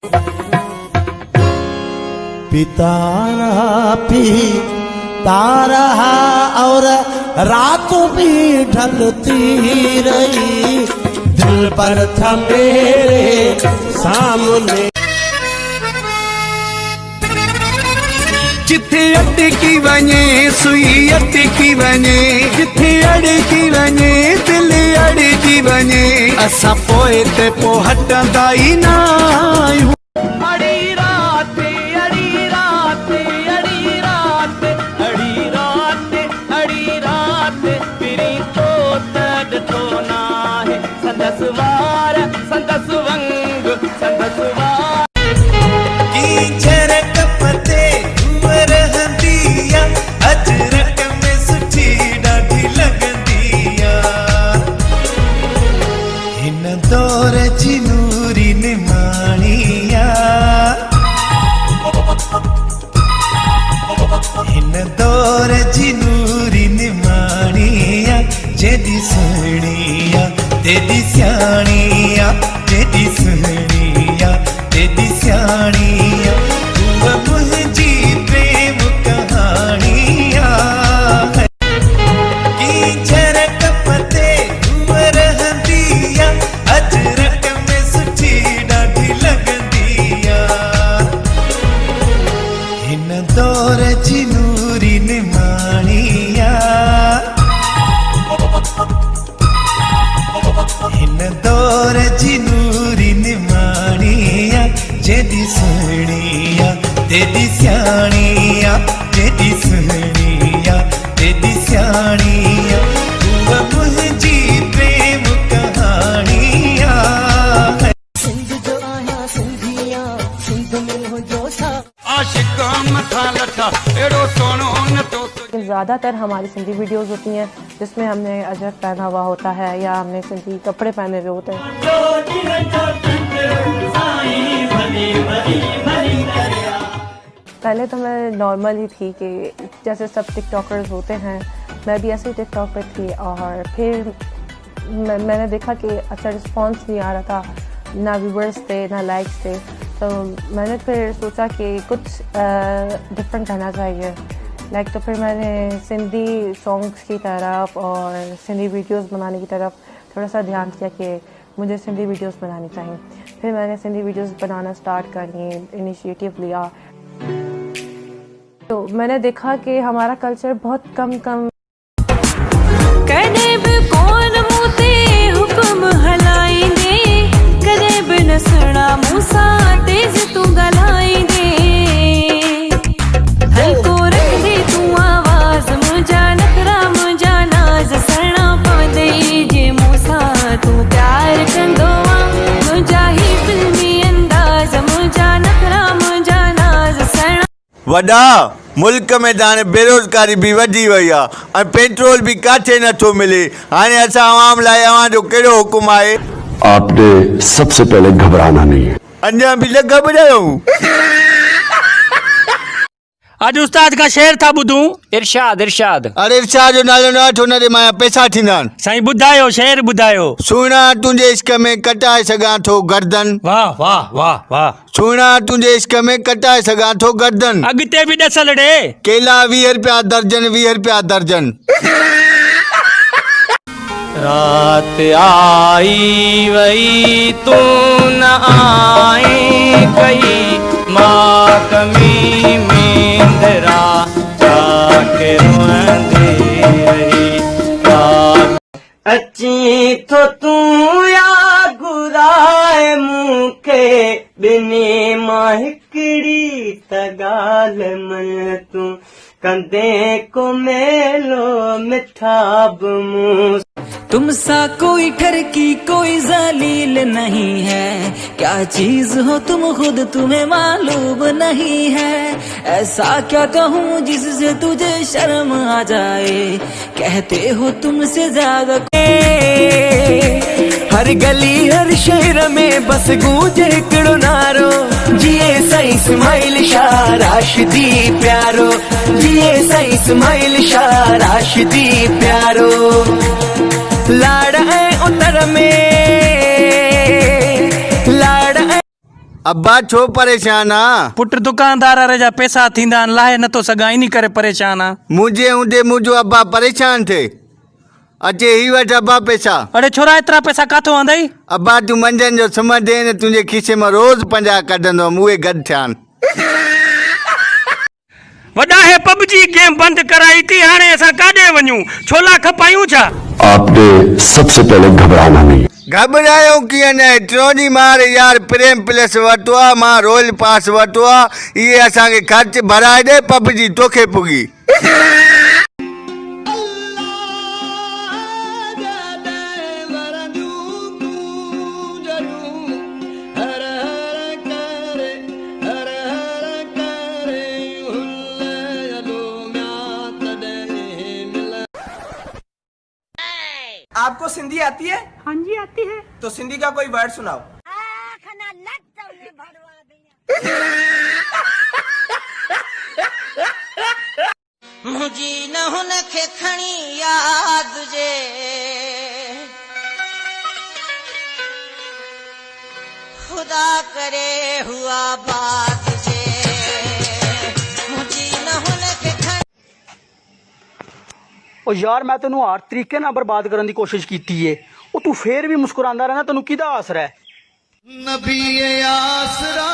पिता रहा और रातों भी ढलती रही, दिल पर था मेरे सामने। जिथे अटकी वञे सुई अटकी वञे, जिथे अड़की वञे दिल अड़की वञे, असां पोइ ते पोइ हटंदा ई न आहियूं। अड़ी रात अड़ी रात अड़ी रात अड़ी रात अड़ी रात पिरी तो ॾिठो न आहे संदस वार संदस वंग संदस वार की झरक पते अजरक में सुठी ॾाढी लॻंदी हिन दौर जी नूरी निमाणिया, हिन दौर जी नूरी निमाणिया, जेॾी सुहिणिया तेॾी सियाणिया, जेॾी सुहिणिया तेॾी सियाणिया, तूं मुंहिंजी प्रेम कहाणिया की झरक पते तूं रहंदी अजरक में सुठी ॾाढी लॻंदी हिन दौर जी नूरी निमाणिया, हिन दौर जी नूरी निमाणिया, जेॾी सुहिणिया तेॾी सियाणिया, जेॾी सुहिणिया तेॾी सियाणिया, तूं मुंहिंजी प्रेम कहाणिया। सिंध जो आहियां सिंधिया सिंध में हो जोशा आशिक मथा लठा एड़ो सोनो न तो। ज़्यादातर हमारी सिंधी वीडियोस होती हैं जिसमें हमने अजरक पहना हुआ होता है या हमने सिंधी कपड़े पहने हुए होते हैं। पहले तो मैं नॉर्मल ही थी कि जैसे सब टिकटॉकर्स होते हैं, मैं भी ऐसे ही टिकटॉक पे थी और फिर मैंने देखा कि अच्छा रिस्पांस नहीं आ रहा था, ना व्यूवर्स थे ना लाइक्स थे, तो मैंने फिर सोचा कि कुछ डिफरेंट करना चाहिए। तो फिर मैंने सिंधी सॉन्ग्स की तरफ और सिंधी वीडियोस बनाने की तरफ थोड़ा सा ध्यान दिया कि मुझे सिंधी वीडियोस बनानी चाहिए। फिर मैंने सिंधी वीडियोस बनाना स्टार्ट करनी, इनिशिएटिव लिया, तो मैंने देखा कि हमारा कल्चर बहुत कम कौन मुते हुक्म हलाइंदे, कदे भी न सुना मूसा तेज तू गलाइंदे, हल्को रख दे तू आवाज मुझा नखरा मुझा नाज सरणा पवंदे जे मूसा तू प्यार कंदो मुझा ही फिल्मी अंदाज मुझा नखरा मुझा नाज सरणा। वॾा मुल्क में हाणे बेरोज़गारी भी वधी वई आहे, पेट्रोल भी काथे नथो मिले। हाणे असां आवाम लाइ अवां जो कहिड़ो हुकुम आहे? आपने सबसे पहले घबराना नहीं है। अञा भी न घबरायूं। आज उस्ताद का शेर था बुधू। इरशाद इरशाद। अरे इरशाद जो नालो न वठो, न रे माया पैसा थींदा आहिनि। साईं ॿुधायो शेर ॿुधायो। सुहिणा तुंहिंजे इश्क में कटाए सघां थो गर्दन। वाह वाह वाह वाह। सुहिणा तुंहिंजे इश्क में कटाए सघां थो गर्दन। अॻिते बि ॾसल ॾे। केला 20 रुपया दर्जन 20 रुपया दर्जन। रात आई वही तू न आए कई मातमी मेंदरा जाके रोंदी रही। अची तो तू या घुराए मूंखे बिनी मां हिकड़ी त ॻाल्हि मन तू कंदे को मेलो मिठा बमूं। तुमसा कोई ठरकी कोई जलील नहीं है, क्या चीज हो तुम खुद तुम्हें मालूम नहीं है। ऐसा क्या कहूँ जिससे तुझे शर्म आ जाए, कहते हो तुमसे ज्यादा। हर गली हर शहर में बस गूंजे हिकिड़ो नारो, जिए साईं इस्माइल शाह राशिदी प्यारो, जिए साईं इस्माइल शाह राशिदी प्यारो। लाड़ ऐं उतर में लाड़ अब्बा छो परेशान आ पुट दुकानदार वारे जा पैसा थींदा आहिनि लाहे नथो सघां इन करे परेशान आ। मुंहिंजे हूंदे मुंहिंजो अब्बा परेशान थे अचे ही वटि अब्बा पैसा। अड़े छोरा एतिरा पैसा काथो आंदई? अब्बा तूं मंझंदि जो सुम्हंदे न तुंहिंजे खीसे मां रोज़ 50 कढंदो हुअमि उहे गॾु थियानि। वॾा हे पबजी गेम बंदि कराई थी हाणे असां काॾे वञूं? छोला खपायूं छा? आपने सबसे पहले घबराना नहीं। घबरायो कीअं न ट्रोनी मार यार प्रेम प्लस वरितो आहे मां रॉयल पास वरितो आहे इहे असांखे ख़र्च भराए ॾे पबजी तोखे पुगी। आपको सिंधी आती है? हाँ जी आती है। तो सिंधी का कोई वर्ड सुनाओ। मुझी न हुन खे खणी याद जे खुदा करे हुआ बात जे मुझी न हुन खे खणी। ओ यार मैं तेनू हर तरीके नाल बर्बाद करने की कोशिश की है ओ तू फिर भी मुस्कुरांदा रहना तेनू किदा आसरा है? नबी आसरा